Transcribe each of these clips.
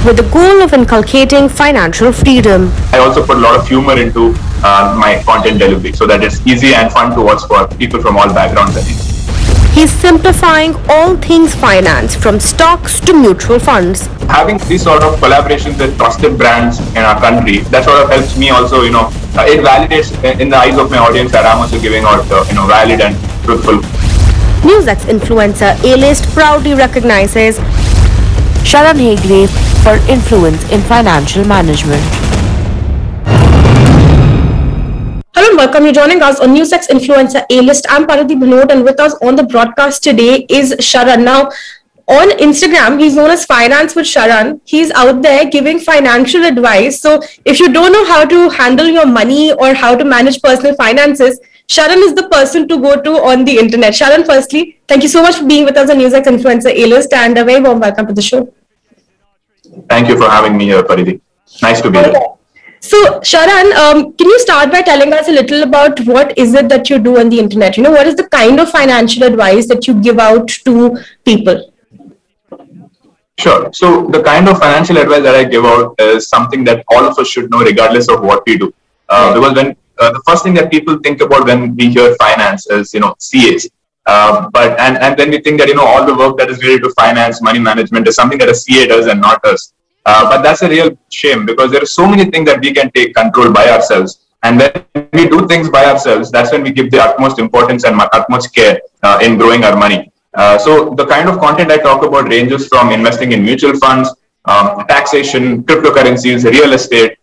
with the goal of inculcating financial freedom. I also put a lot of humor into my content delivery so that it's easy and fun to watch for people from all backgrounds and ages. He's simplifying all things finance, from stocks to mutual funds. Having these sort of collaborations with trusted brands in our country, that sort of helps me also, it validates in the eyes of my audience that I'm also giving out, valid and truthful. NewsX influencer A-List proudly recognizes Sharan Hegde for influence in financial management. Hello and welcome. You're joining us on NewsX Influencer A-List. I'm Paradhi Bhanot, and with us on the broadcast today is Sharan. Now, on Instagram, he's known as Finance with Sharan. He's out there giving financial advice. So if you don't know how to handle your money or how to manage personal finances, Sharan is the person to go to on the internet. Sharan, firstly, thank you so much for being with us on NewsX Influencer A-List, and a very warm welcome to the show. Thank you for having me here, Paridhi. Nice to be here. So, Sharan, can you start by telling us a little about what is it that you do on the internet? What is the kind of financial advice that you give out to people? Sure. So, the kind of financial advice that I give out is something that all of us should know regardless of what we do. Because when the first thing that people think about when we hear finance is, CAs. And then we think that, all the work that is related to finance, money management is something that a CA does and not us. But that's a real shame because there are so many things that we can take control by ourselves. And when we do things by ourselves, that's when we give the utmost importance and utmost care in growing our money. So the kind of content I talk about ranges from investing in mutual funds, taxation, cryptocurrencies, real estate,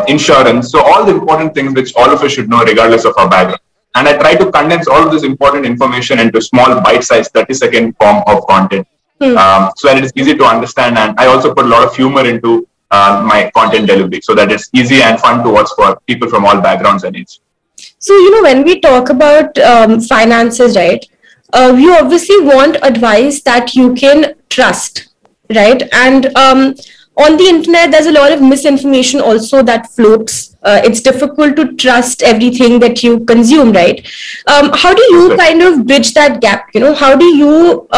insurance. So all the important things which all of us should know regardless of our background. And I try to condense all of this important information into small bite-sized 30-second form of content. So that it is easy to understand, and I also put a lot of humor into my content delivery so that it's easy and fun to watch for people from all backgrounds and ages. So, when we talk about finances, right, you obviously want advice that you can trust, right? And on the internet, there's a lot of misinformation also that floats. It's difficult to trust everything that you consume, right? How do you kind of bridge that gap? How do you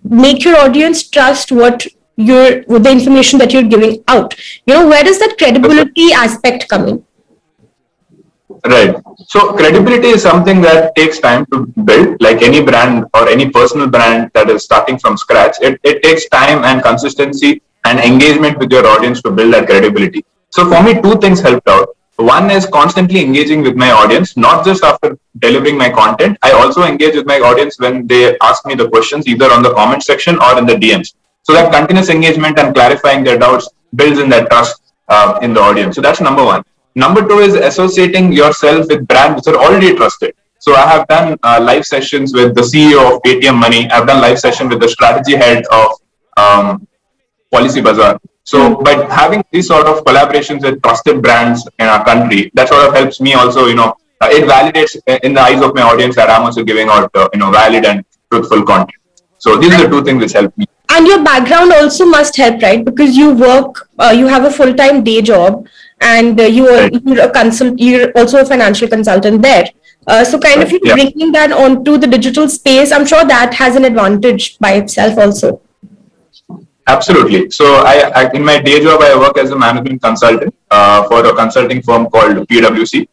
make your audience trust with the information that you're giving out? Where does that credibility aspect come in? Right. So credibility is something that takes time to build. Like any brand or any personal brand that is starting from scratch, it takes time and consistency and engagement with your audience to build that credibility. So for me, two things helped out. One is constantly engaging with my audience, not just after delivering my content. I also engage with my audience when they ask me the questions, either on the comment section or in the DMs. So that continuous engagement and clarifying their doubts builds in that trust in the audience. So that's number one. Number two is associating yourself with brands which are already trusted. So I have done live sessions with the CEO of Paytm Money. I've done live session with the strategy head of Policybazaar. So by having these sort of collaborations with trusted brands in our country, that sort of helps me also, it validates in the eyes of my audience that I'm also giving out, valid and truthful content. So these are the two things which help me. And your background also must help, right? Because you work, you have a full-time day job, and you're also a financial consultant there. So kind of bringing that onto the digital space, I'm sure that has an advantage by itself also. Absolutely. So I in my day job, I work as a management consultant for a consulting firm called PwC.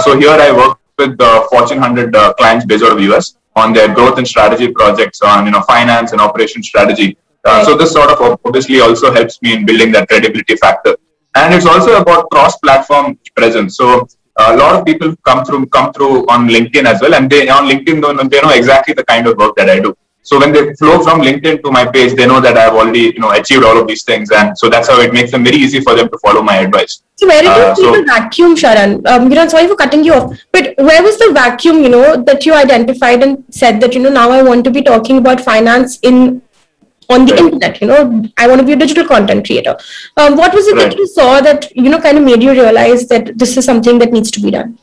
So here I work with the Fortune 100 clients based out of the US on their growth and strategy projects on, finance and operation strategy. So this sort of obviously also helps me in building that credibility factor. And it's also about cross-platform presence. So a lot of people come through on LinkedIn as well. And on LinkedIn, they know exactly the kind of work that I do. So when they flow from LinkedIn to my page, they know that I've already, achieved all of these things. And so that's how it makes them very easy for them to follow my advice. So where did you see the vacuum, Sharan? Sorry for cutting you off, but where was the vacuum, that you identified and said that, now I want to be talking about finance on the internet, I want to be a digital content creator. What was it that you saw that, kind of made you realize that this is something that needs to be done?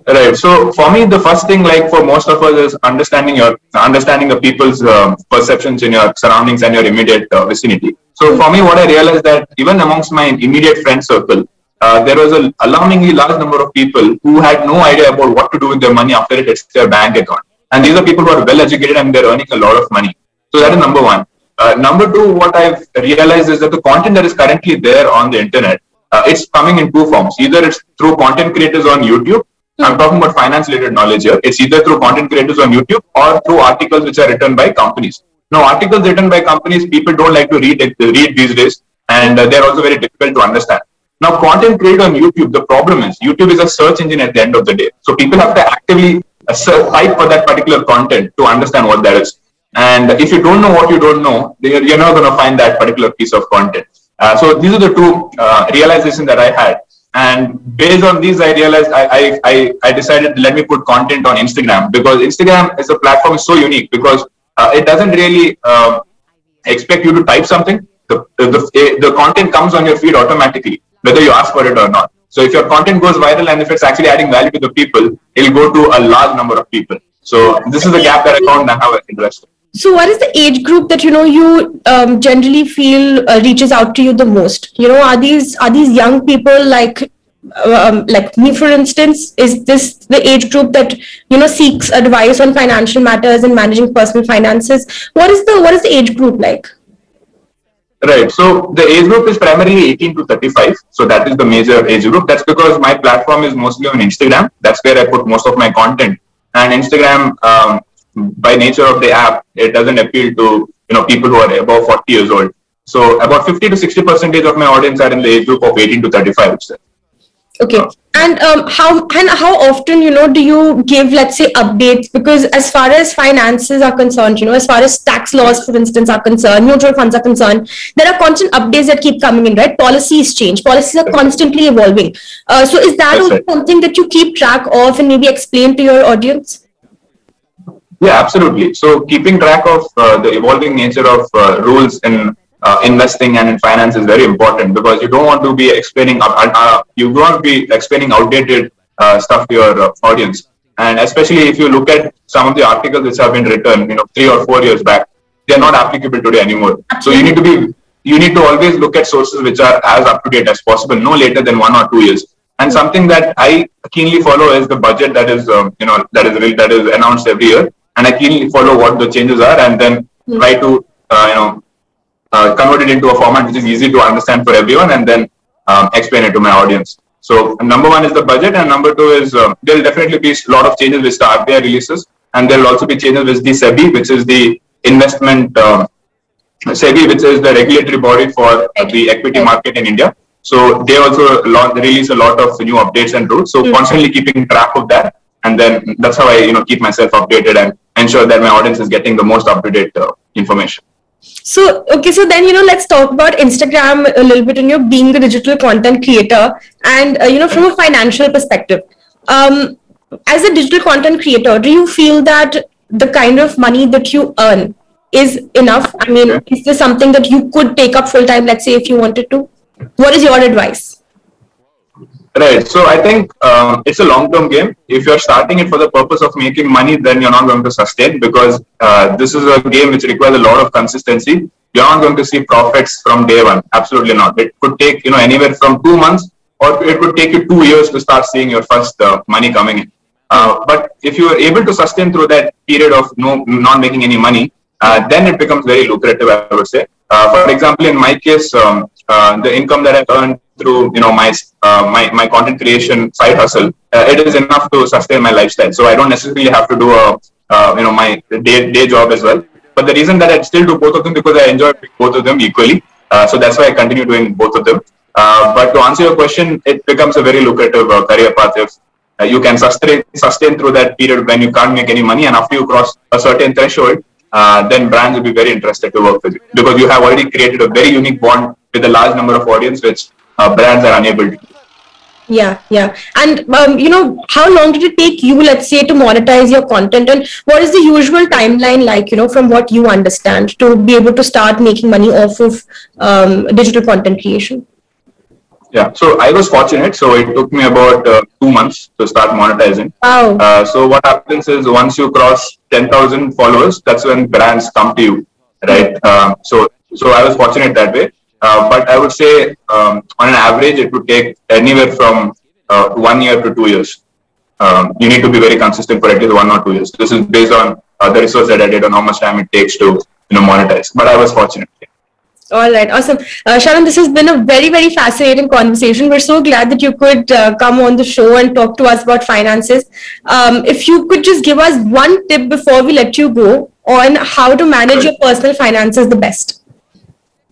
Right. So for me, the first thing, like for most of us, is understanding the people's perceptions in your surroundings and your immediate vicinity. So for me, what I realized that even amongst my immediate friend circle, there was an alarmingly large number of people who had no idea about what to do with their money after it hits their bank account. And these are people who are well educated and they're earning a lot of money. So that is number one. Number two, what I've realized is that the content that is currently there on the internet, it's coming in two forms. Either it's through content creators on YouTube. I'm talking about finance-related knowledge here. It's either through content creators on YouTube or through articles which are written by companies. Now, articles written by companies, people don't like to read these days, and they're also very difficult to understand. Now, content created on YouTube, the problem is YouTube is a search engine at the end of the day. So people have to actively type for that particular content to understand what that is. And if you don't know what you don't know, you're not going to find that particular piece of content. So these are the two realizations that I had. And based on these, I realized I decided, let me put content on Instagram, because Instagram as a platform is so unique, because it doesn't really expect you to type something. The content comes on your feed automatically, whether you ask for it or not. So if your content goes viral and if it's actually adding value to the people, it'll go to a large number of people. So this is the gap that I found and how I invested. So what is the age group that you generally feel reaches out to you the most? Are these young people like me, for instance? Is this the age group that seeks advice on financial matters and managing personal finances? What is the age group like? Right. So the age group is primarily 18 to 35. So that is the major age group. That's because my platform is mostly on Instagram. That's where I put most of my content. And Instagram, by nature of the app, it doesn't appeal to people who are above 40 years old. So about 50 to 60% of my audience are in the age group of 18 to 35. Okay. And how often do you give, let's say, updates? Because as far as finances are concerned, as far as tax laws, for instance, are concerned, mutual funds are concerned, there are constant updates that keep coming in, right? Policies change. Policies are constantly evolving. So is that also something that you keep track of and maybe explain to your audience? Yeah, absolutely. So keeping track of the evolving nature of rules in investing and in finance is very important, because you don't want to be explaining outdated stuff to your audience. And especially if you look at some of the articles which have been written 3 or 4 years back, they are not applicable today anymore. So you need to always look at sources which are as up to date as possible, no later than 1 or 2 years. And something that I keenly follow is the budget that is that is announced every year. And I keenly follow what the changes are, and then try to convert it into a format which is easy to understand for everyone, and then explain it to my audience. So number one is the budget, and number two is there will definitely be a lot of changes with the RBI releases, and there will also be changes with the SEBI, which is the investment SEBI, which is the regulatory body for the equity market in India. So they also release a lot of new updates and rules. So constantly keeping track of that. And then that's how I, keep myself updated and ensure that my audience is getting the most up-to-date information. So, okay, so then, let's talk about Instagram a little bit, and being a digital content creator and, from a financial perspective. As a digital content creator, do you feel that the kind of money that you earn is enough? I mean, is this something that you could take up full-time, let's say, if you wanted to? What is your advice? Right. So I think it's a long-term game. If you're starting it for the purpose of making money, then you're not going to sustain, because this is a game which requires a lot of consistency. You're not going to see profits from day one. Absolutely not. It could take, anywhere from 2 months, or it could take you 2 years to start seeing your first money coming in. But if you are able to sustain through that period of not making any money, then it becomes very lucrative, I would say. For example, in my case, the income that I earned through my content creation side hustle, it is enough to sustain my lifestyle. So I don't necessarily have to do my day job as well. But the reason that I still do both of them, because I enjoy both of them equally. So that's why I continue doing both of them. But to answer your question, it becomes a very lucrative career path if you can sustain through that period when you can't make any money, and after you cross a certain threshold, then brands will be very interested to work with you, because you have already created a very unique bond with a large number of audience, which brands are unable to do. Yeah. And, how long did it take you, let's say, to monetize your content? And what is the usual timeline like, from what you understand, to be able to start making money off of digital content creation? Yeah, so I was fortunate. So it took me about 2 months to start monetizing. Wow. So what happens is, once you cross 10,000 followers, that's when brands come to you, right? So I was fortunate that way. But I would say on an average, it would take anywhere from 1 year to 2 years. You need to be very consistent for at least 1 or 2 years. This is based on the research that I did on how much time it takes to monetize. But I was fortunate. All right, awesome. Sharan, this has been a very, very fascinating conversation. We're so glad that you could come on the show and talk to us about finances. If you could just give us one tip before we let you go on how to manage your personal finances the best.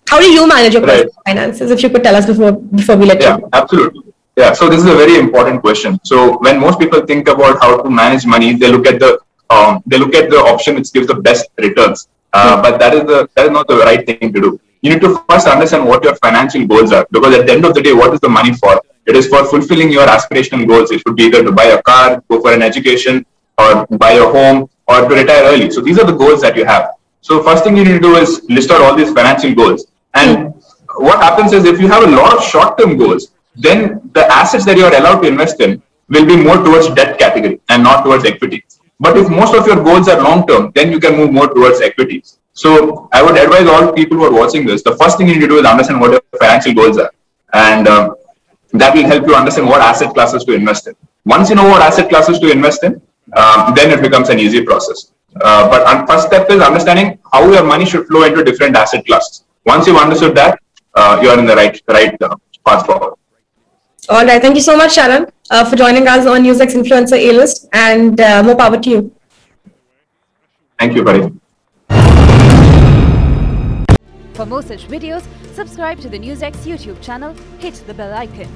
How do you manage your personal finances? If you could tell us before we let you go. Yeah, absolutely. Yeah, so this is a very important question. So when most people think about how to manage money, they look at the option which gives the best returns. But that is not the right thing to do. You need to first understand what your financial goals are, because at the end of the day, what is the money for? It is for fulfilling your aspirational goals. It could be either to buy a car, go for an education, or buy a home, or to retire early. So these are the goals that you have. So first thing you need to do is list out all these financial goals. And what happens is, if you have a lot of short-term goals, then the assets that you are allowed to invest in will be more towards debt category and not towards equity. But if most of your goals are long-term, then you can move more towards equities. So I would advise all people who are watching this, the first thing you need to do is understand what your financial goals are. And that will help you understand what asset classes to invest in. Once you know what asset classes to invest in, then it becomes an easy process. But first step is understanding how your money should flow into different asset classes. Once you've understood that, you are in the right path forward. All right. Thank you so much, Sharan, for joining us on NewsX Influencer A-List, and more power to you. Thank you, Parijit. For more such videos, subscribe to the NewsX YouTube channel, hit the bell icon.